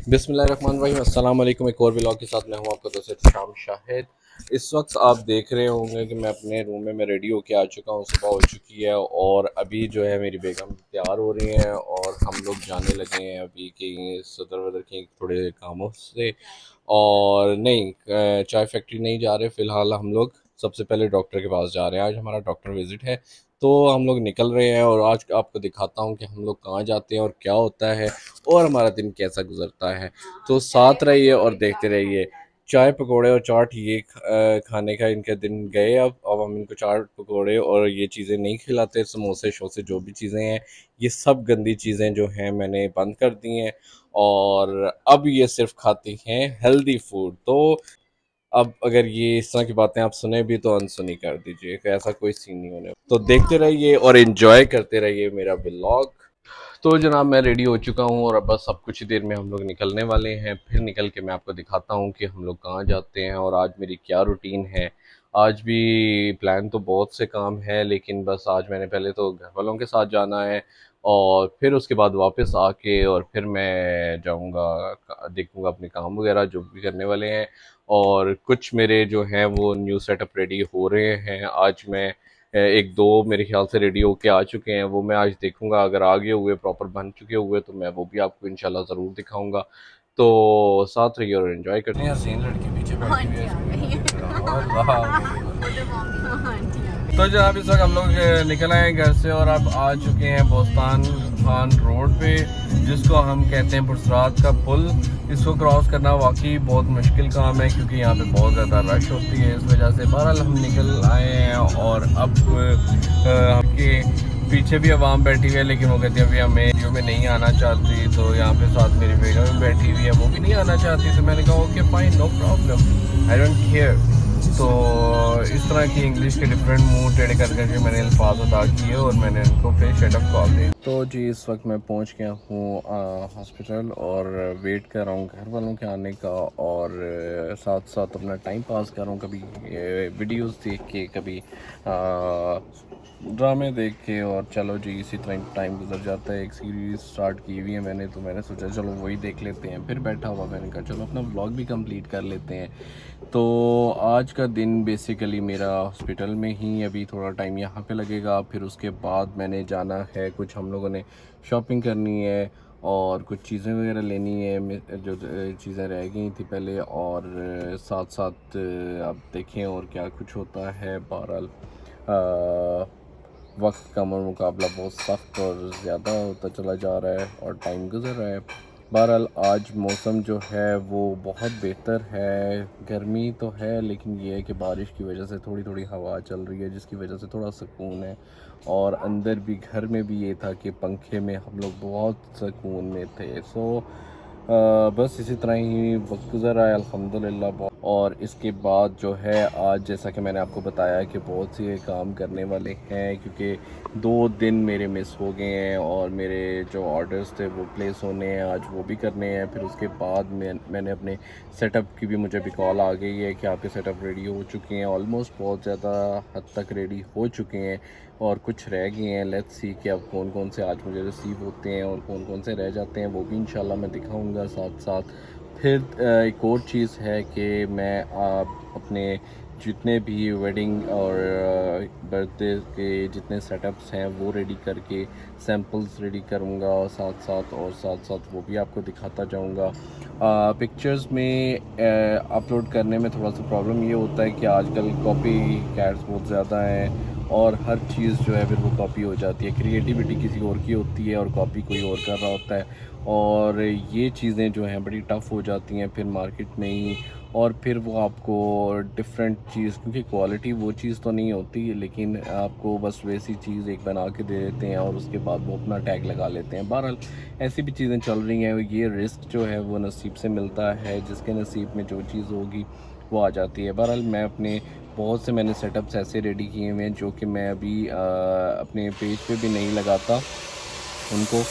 बिस्मिल्लाहिर्रहमानिर्रहीम अस्सलाम वालेकुम। एक और व्लॉग के साथ मैं हूं आपका दोस्त शाम शाहिद। इस वक्त आप देख रहे होंगे कि मैं अपने रूम में रेडी होके आ चुका हूं। सुबह हो चुकी है और अभी जो है मेरी बेगम तैयार हो रही हैं और हम लोग जाने लगे हैं अभी कि सदर वदर के थोड़े कामों से। और नहीं, चाय फैक्ट्री नहीं जा रहे फ़िलहाल। हम लोग सबसे पहले डॉक्टर के पास जा रहे हैं। आज हमारा डॉक्टर विज़िट है तो हम लोग निकल रहे हैं और आज आपको दिखाता हूँ कि हम लोग कहाँ जाते हैं और क्या होता है और हमारा दिन कैसा गुजरता है। तो साथ रहिए और देखते रहिए। चाय पकोड़े और चाट ये खाने का इनके दिन गए। अब हम इनको चाट पकोड़े और ये चीज़ें नहीं खिलाते। समोसे शोसे जो भी चीज़ें हैं ये सब गंदी चीज़ें जो हैं मैंने बंद कर दी हैं और अब ये सिर्फ खाती हैं हेल्दी फूड। तो अब अगर ये इस तरह की बातें आप सुने भी तो अनसुनी कर दीजिए कि ऐसा कोई सीन नहीं होने। तो देखते रहिए और एंजॉय करते रहिए मेरा व्लॉग। तो जनाब मैं रेडी हो चुका हूँ और अब बस अब कुछ ही देर में हम लोग निकलने वाले हैं। फिर निकल के मैं आपको दिखाता हूँ कि हम लोग कहाँ जाते हैं और आज मेरी क्या रूटीन है। आज भी प्लान तो बहुत से काम है लेकिन बस आज मैंने पहले तो घर वालों के साथ जाना है और फिर उसके बाद वापस आके और फिर मैं जाऊँगा देखूँगा अपने काम वगैरह जो भी करने वाले हैं। और कुछ मेरे जो हैं वो न्यू सेटअप रेडी हो रहे हैं। आज मैं एक दो मेरे ख्याल से रेडी होके आ चुके हैं, वो मैं आज देखूंगा। अगर आगे हुए प्रॉपर बन चुके हुए तो मैं वो भी आपको इंशाल्लाह ज़रूर दिखाऊंगा। तो साथ रहिए और एंजॉय करते हैं। हसीन लड़की पीछे बैठी हुई है। तो जनाब इस वक्त हम लोग निकल आए हैं घर से और अब आ चुके हैं बोस्तान खान रोड पे, जिसको हम कहते हैं पुरसरात का पुल। इसको क्रॉस करना वाकई बहुत मुश्किल काम है क्योंकि यहाँ पे बहुत ज़्यादा रश होती है। इस वजह से बहरहाल हम निकल आए हैं और अब के पीछे भी आवाम बैठी हुई है लेकिन वो कहती है अभी हमें वीडियो में नहीं आना चाहती। तो यहाँ पे साथ मेरी बेगम भी बैठी हुई है, वो भी नहीं आना चाहती। तो मैंने कहा okay fine, no problem, I don't care. तो इस तरह की इंग्लिश के डिफरेंट मुंह टेढ़े कर करके मैंने अल्फाज अदा किए और मैंने उनको फिर शट अप कॉल दी। तो जी इस वक्त मैं पहुंच गया हूँ हॉस्पिटल और वेट कर रहा हूँ घर वालों के आने का और साथ साथ अपना टाइम पास कर रहा हूँ। कभी वीडियोस देख के, कभी ड्रामे देख के और चलो जी इसी तरह टाइम गुजर जाता है। एक सीरीज़ स्टार्ट की हुई है मैंने, तो मैंने सोचा चलो वही देख लेते हैं। फिर बैठा हुआ मैंने कहा चलो अपना व्लॉग भी कंप्लीट कर लेते हैं। तो आज का दिन बेसिकली मेरा हॉस्पिटल में ही, अभी थोड़ा टाइम यहाँ पे लगेगा। फिर उसके बाद मैंने जाना है, कुछ हम लोगों ने शॉपिंग करनी है और कुछ चीज़ें वगैरह लेनी है जो चीज़ें रह गई थी पहले। और साथ साथ आप देखें और क्या कुछ होता है। बहरहाल वक्त का मुकाबला बहुत सख्त और ज़्यादा होता चला जा रहा है और टाइम गुजर रहा है। बहरहाल आज मौसम जो है वो बहुत बेहतर है। गर्मी तो है लेकिन ये है कि बारिश की वजह से थोड़ी थोड़ी हवा चल रही है जिसकी वजह से थोड़ा सुकून है। और अंदर भी घर में भी ये था कि पंखे में हम लोग बहुत सुकून में थे। बस इसी तरह ही वक्त गुजर रहा है अल्हम्दुलिल्लाह। और इसके बाद जो है आज जैसा कि मैंने आपको बताया कि बहुत से काम करने वाले हैं क्योंकि 2 दिन मेरे मिस हो गए हैं और मेरे जो ऑर्डर्स थे वो प्लेस होने हैं, आज वो भी करने हैं। फिर उसके बाद मैंने अपने सेटअप की भी मुझे भी कॉल आ गई है कि आपके सेटअप रेडी हो चुके हैं। ऑलमोस्ट बहुत ज़्यादा हद तक रेडी हो चुके हैं और कुछ रह गए हैं। लेट्स सी कि अब कौन कौन से आज मुझे रिसीव होते हैं और कौन कौन से रह जाते हैं, वो भी इंशाल्लाह मैं दिखाऊंगा साथ साथ। फिर एक और चीज़ है कि मैं अपने जितने भी वेडिंग और बर्थडे के जितने सेटअप्स हैं वो रेडी करके सैम्पल्स रेडी करूँगा साथ साथ वो भी आपको दिखाता जाऊँगा। पिक्चर्स में अपलोड करने में थोड़ा सा प्रॉब्लम ये होता है कि आजकल कॉपी कैट्स बहुत ज़्यादा हैं और हर चीज़ जो है फिर वो कॉपी हो जाती है। क्रिएटिविटी किसी और की होती है और कॉपी कोई और कर रहा होता है और ये चीज़ें जो हैं बड़ी टफ़ हो जाती हैं फिर मार्केट में ही। और फिर वो आपको डिफरेंट चीज़, क्योंकि क्वालिटी वो चीज़ तो नहीं होती लेकिन आपको बस वैसी चीज़ एक बना के दे देते हैं और उसके बाद वो अपना टैग लगा लेते हैं। बहरहाल ऐसी भी चीज़ें चल रही हैं। ये रिस्क जो है वो नसीब से मिलता है, जिसके नसीब में जो चीज़ होगी वो आ जाती है। बहरहाल मैं अपने बहुत से मैंने सेटअप्स ऐसे रेडी किए हुए हैं जो कि मैं अभी अपने पेज पे भी नहीं लगाता उनको।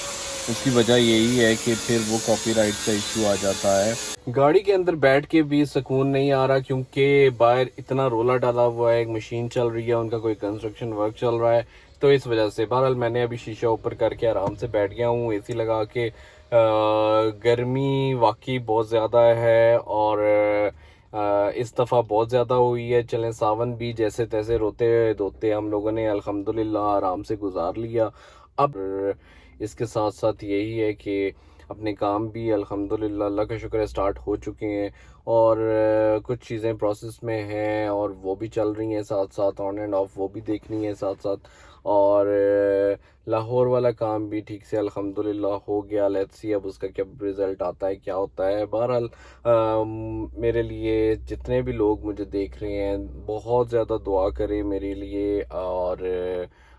उसकी वजह यही है कि फिर वो कॉपीराइट का इशू आ जाता है। गाड़ी के अंदर बैठ के भी सुकून नहीं आ रहा क्योंकि बाहर इतना रोला डाला हुआ है, एक मशीन चल रही है, उनका कोई कंस्ट्रक्शन वर्क चल रहा है। तो इस वजह से बहरहाल मैंने अभी शीशा ऊपर करके आराम से बैठ गया हूँ एसी लगा के। गर्मी वाकई बहुत ज़्यादा है और इस दफ़ा बहुत ज़्यादा हुई है। चलें सावन भी जैसे तैसे रोते धोते हम लोगों ने अल्हम्दुलिल्लाह आराम से गुजार लिया। अब इसके साथ साथ यही है कि अपने काम भी अल्हम्दुलिल्लाह अल्लाह का शुक्र है स्टार्ट हो चुके हैं और कुछ चीज़ें प्रोसेस में हैं और वो भी चल रही हैं साथ साथ, ऑन एंड ऑफ वो भी देखनी है साथ साथ। और लाहौर वाला काम भी ठीक से अल्हम्दुलिल्लाह हो गया। लेट्स सी अब उसका क्या रिज़ल्ट आता है, क्या होता है। बहरहाल मेरे लिए जितने भी लोग मुझे देख रहे हैं बहुत ज़्यादा दुआ करें मेरे लिए और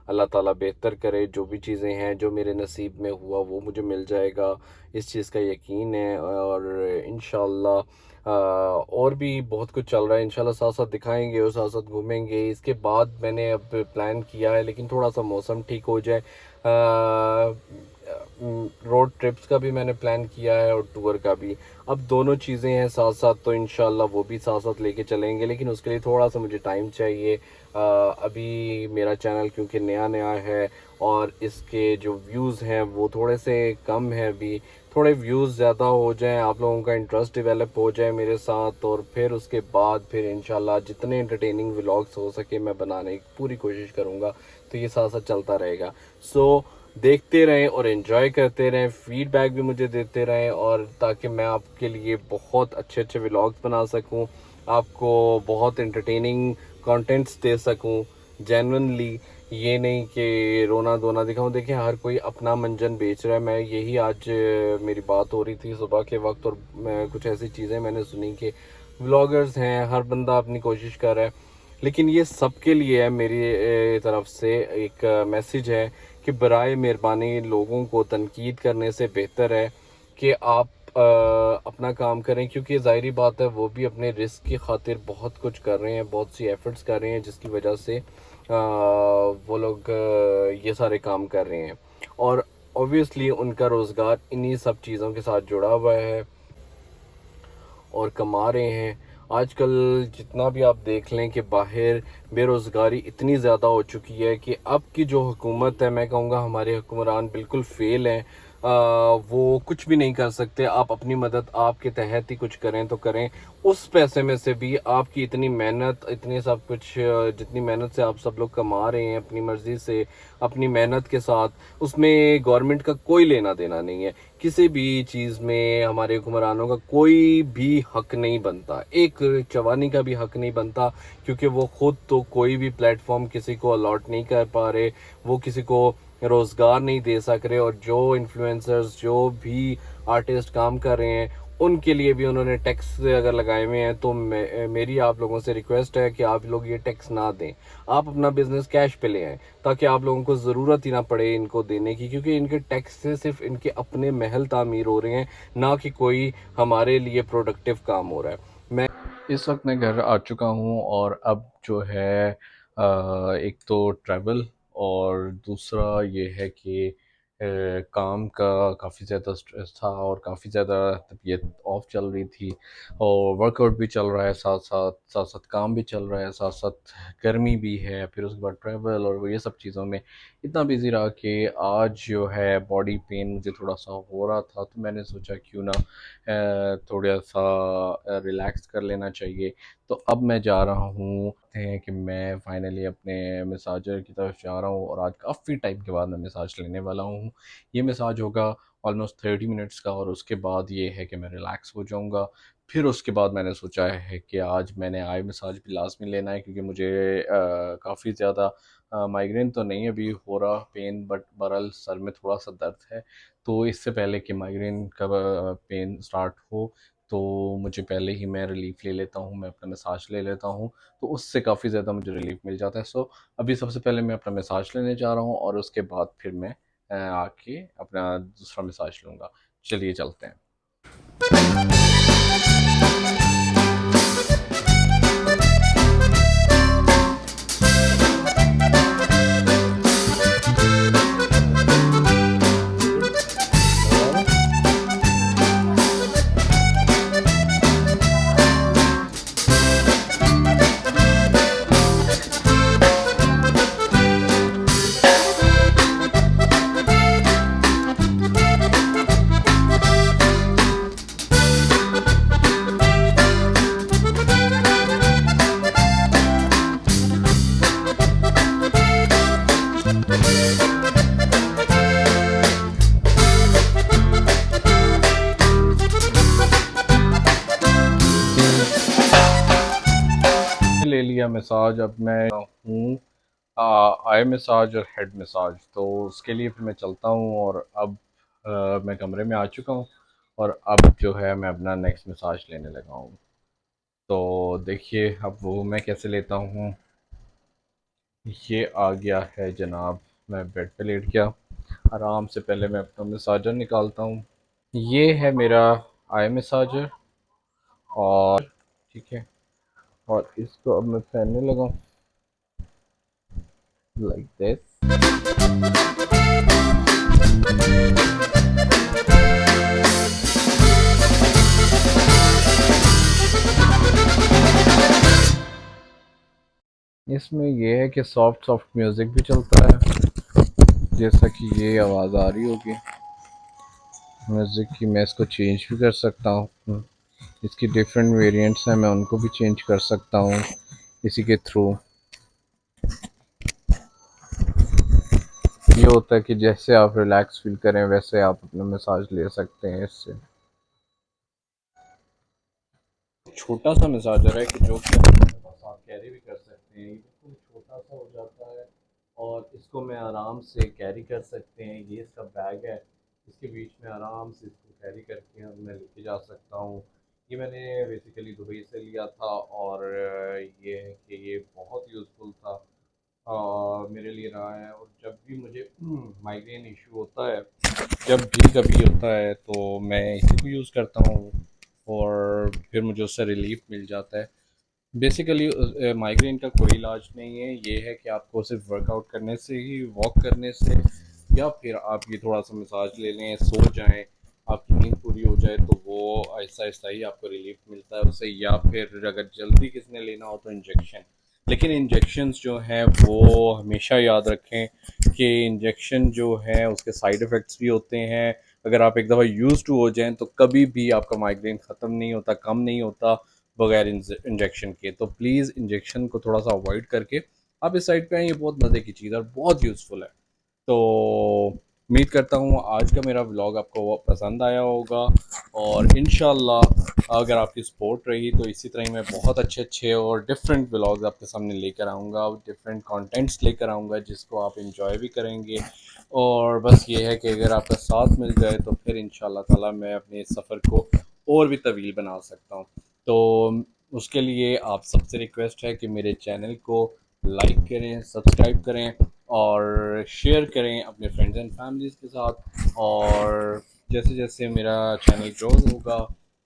अल्लाह ताला बेहतर करे। जो भी चीज़ें हैं जो मेरे नसीब में हुआ वो मुझे मिल जाएगा, इस चीज़ का यकीन है। और इंशाल्लाह और भी बहुत कुछ चल रहा है, इंशाल्लाह साथ साथ दिखाएंगे और साथ साथ घूमेंगे। इसके बाद मैंने अब प्लान किया है, लेकिन थोड़ा सा मौसम ठीक हो जाए, रोड ट्रिप्स का भी मैंने प्लान किया है और टूर का भी। अब दोनों चीज़ें हैं साथ साथ, तो इंशाल्लाह वो भी साथ साथ लेके चलेंगे, लेकिन उसके लिए थोड़ा सा मुझे टाइम चाहिए। अभी मेरा चैनल क्योंकि नया नया है और इसके जो व्यूज़ हैं वो थोड़े से कम हैं अभी। थोड़े व्यूज़ ज़्यादा हो जाएं, आप लोगों का इंटरेस्ट डेवलप हो जाए मेरे साथ, और फिर उसके बाद फिर इंशाल्लाह जितने एंटरटेनिंग व्लॉग्स हो सके मैं बनाने की पूरी कोशिश करूँगा। तो ये साथ साथ चलता रहेगा। सो देखते रहें और एंजॉय करते रहें, फीडबैक भी मुझे देते रहें, और ताकि मैं आपके लिए बहुत अच्छे अच्छे व्लॉग्स बना सकूं, आपको बहुत एंटरटेनिंग कंटेंट्स दे सकूं जेन्युइनली। ये नहीं कि रोना धोना दिखाऊं। देखें हर कोई अपना मंजन बेच रहा है। मैं यही आज मेरी बात हो रही थी सुबह के वक्त, और कुछ ऐसी चीज़ें मैंने सुनी कि व्लॉगर्स हैं, हर बंदा अपनी कोशिश कर रहा है, लेकिन ये सबके लिए है। मेरी तरफ से एक मैसेज है कि बराए मेहरबानी लोगों को तनकीद करने से बेहतर है कि आप अपना काम करें, क्योंकि ज़ाहिरी बात है वो भी अपने रिस्क की खातिर बहुत कुछ कर रहे हैं, बहुत सी एफ़र्ट्स कर रहे हैं, जिसकी वजह से वो लोग ये सारे काम कर रहे हैं और ऑब्वियसली उनका रोज़गार इन्हीं सब चीज़ों के साथ जुड़ा हुआ है और कमा रहे हैं। आजकल जितना भी आप देख लें कि बाहर बेरोज़गारी इतनी ज़्यादा हो चुकी है कि अब की जो हुकूमत है, मैं कहूँगा हमारे हुक्मरान बिल्कुल फ़ेल हैं। वो कुछ भी नहीं कर सकते। आप अपनी मदद आपके तहत ही कुछ करें तो करें, उस पैसे में से भी आपकी इतनी मेहनत, इतने सब कुछ जितनी मेहनत से आप सब लोग कमा रहे हैं अपनी मर्ज़ी से, अपनी मेहनत के साथ, उसमें गवर्नमेंट का कोई लेना देना नहीं है। किसी भी चीज़ में हमारे हुक्मरानों का कोई भी हक नहीं बनता, एक चवानी का भी हक नहीं बनता, क्योंकि वो खुद तो कोई भी प्लेटफॉर्म किसी को अलॉट नहीं कर पा रहे, वो किसी को रोज़गार नहीं दे सक रहे। और जो इन्फ्लुएंसर्स, जो भी आर्टिस्ट काम कर रहे हैं, उनके लिए भी उन्होंने टैक्स अगर लगाए हुए हैं, तो मेरी आप लोगों से रिक्वेस्ट है कि आप लोग ये टैक्स ना दें। आप अपना बिजनेस कैश पे ले आएं, ताकि आप लोगों को ज़रूरत ही ना पड़े इनको देने की, क्योंकि इनके टैक्स से सिर्फ इनके अपने महल तामीर हो रहे हैं, ना कि कोई हमारे लिए प्रोडक्टिव काम हो रहा है। मैं इस वक्त मैं घर आ चुका हूँ और अब जो है एक तो ट्रैवल और दूसरा ये है कि काम का काफ़ी ज़्यादा स्ट्रेस था और काफ़ी ज़्यादा तबीयत ऑफ चल रही थी, और वर्कआउट भी चल रहा है साथ साथ, साथ साथ काम भी चल रहा है साथ साथ, गर्मी भी है, फिर उसके बाद ट्रैवल, और वो ये सब चीज़ों में इतना बिज़ी रहा कि आज जो है बॉडी पेन मुझे थोड़ा सा हो रहा था। तो मैंने सोचा क्यों ना थोड़ा सा रिलैक्स कर लेना चाहिए। तो अब मैं जा रहा हूँ हैं कि मैं फाइनली अपने मसाजर की तरफ जा रहा हूँ, और आज काफ़ी टाइम के बाद मैं मसाज लेने वाला हूँ। ये मसाज होगा ऑलमोस्ट 30 मिनट्स का, और उसके बाद ये है कि मैं रिलैक्स हो जाऊँगा। फिर उसके बाद मैंने सोचा है कि आज मैंने आई मसाज भी लाजमी लेना है, क्योंकि मुझे काफ़ी ज़्यादा माइग्रेन तो नहीं अभी हो रहा पेन, बट बहरहाल सर में थोड़ा सा दर्द है। तो इससे पहले कि माइग्रेन का पेन स्टार्ट हो, तो मुझे पहले ही मैं रिलीफ़ ले लेता हूँ, मैं अपना मसाज ले लेता हूँ, तो उससे काफ़ी ज़्यादा मुझे रिलीफ़ मिल जाता है। सो अभी सबसे पहले मैं अपना मसाज लेने जा रहा हूँ, और उसके बाद फिर मैं आके अपना दूसरा मसाज लूँगा। चलिए चलते हैं। मसाज अब मैं हूँ आई मसाज और हेड मसाज। तो उसके लिए फिर मैं चलता हूँ और अब मैं कमरे में आ चुका हूँ और अब जो है मैं अपना नेक्स्ट मसाज लेने लगा हूँ। तो देखिए अब वो मैं कैसे लेता हूँ। ये आ गया है जनाब, मैं बेड पे लेट गया, आराम से पहले मैं अपना मसाजर निकालता हूँ। ये है मेरा आई मसाजर और ठीक है, और इसको अब मैं पहनने लगा लाइक दिस। इसमें यह है कि सॉफ्ट सॉफ्ट म्यूज़िक भी चलता है, जैसा कि ये आवाज़ आ रही होगी म्यूज़िक की। मैं इसको चेंज भी कर सकता हूँ, इसकी डिफरेंट वेरिएंट्स हैं, मैं उनको भी चेंज कर सकता हूँ इसी के थ्रू। ये होता है कि जैसे आप रिलैक्स फील करें वैसे आप अपना मसाज ले सकते हैं इससे। छोटा सा मसाजर है कि जो कि आप कैरी भी कर सकते हैं, ये बिल्कुल छोटा सा हो जाता है और इसको मैं आराम से कैरी कर सकते हैं। ये इसका बैग है, इसके बीच में आराम से इसको कैरी करके मैं लेके जा सकता हूँ। ये मैंने बेसिकली दुबई से लिया था और ये है कि ये बहुत यूज़फुल था मेरे लिए रहा है। और जब भी मुझे माइग्रेन इशू होता है, जब भी कभी होता है, तो मैं इसी को यूज़ करता हूँ और फिर मुझे उससे रिलीफ मिल जाता है। बेसिकली माइग्रेन का कोई इलाज नहीं है, ये है कि आपको सिर्फ वर्कआउट करने से ही, वॉक करने से, या फिर आप ये थोड़ा सा मसाज ले लें, सो जाएं, आपकी नींद पूरी हो जाए, तो वो आहिस्ता आहिस्ता ही आपको रिलीफ मिलता है उससे। या फिर अगर जल्दी किसने लेना हो तो इंजेक्शन। लेकिन इंजेक्शंस जो हैं वो हमेशा याद रखें कि इंजेक्शन जो है उसके साइड इफ़ेक्ट्स भी होते हैं। अगर आप एक दफ़ा यूज़ टू हो जाएं तो कभी भी आपका माइग्रेन ख़त्म नहीं होता, कम नहीं होता बगैर इंजेक्शन के। तो प्लीज़ इंजेक्शन को थोड़ा सा अवॉइड करके आप इस साइड पे आएँ, ये बहुत मज़े की चीज़ है और बहुत यूज़फुल है। तो उम्मीद करता हूँ आज का मेरा व्लॉग आपको पसंद आया होगा और इंशाल्लाह अगर आपकी सपोर्ट रही तो इसी तरह ही मैं बहुत अच्छे अच्छे और डिफरेंट व्लॉग्स आपके सामने लेकर आऊँगा, डिफरेंट कंटेंट्स लेकर आऊँगा जिसको आप इंजॉय भी करेंगे। और बस ये है कि अगर आपका साथ मिल जाए तो फिर इंशाल्लाह ताला मैं अपने इस सफ़र को और भी तवील बना सकता हूँ। तो उसके लिए आप सबसे रिक्वेस्ट है कि मेरे चैनल को लाइक करें, सब्सक्राइब करें और शेयर करें अपने फ्रेंड्स एंड फैमिलीज़ के साथ। और जैसे जैसे मेरा चैनल ग्रो होगा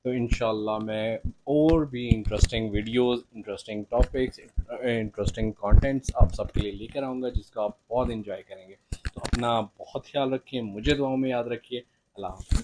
तो इंशाल्लाह मैं और भी interesting videos, interesting topics, interesting contents आप सबके लिए लेकर आऊँगा जिसको आप बहुत इंजॉय करेंगे। तो अपना बहुत ख्याल रखिए, मुझे दुआओं में याद रखिए। अल्लाह हाफ़िज़।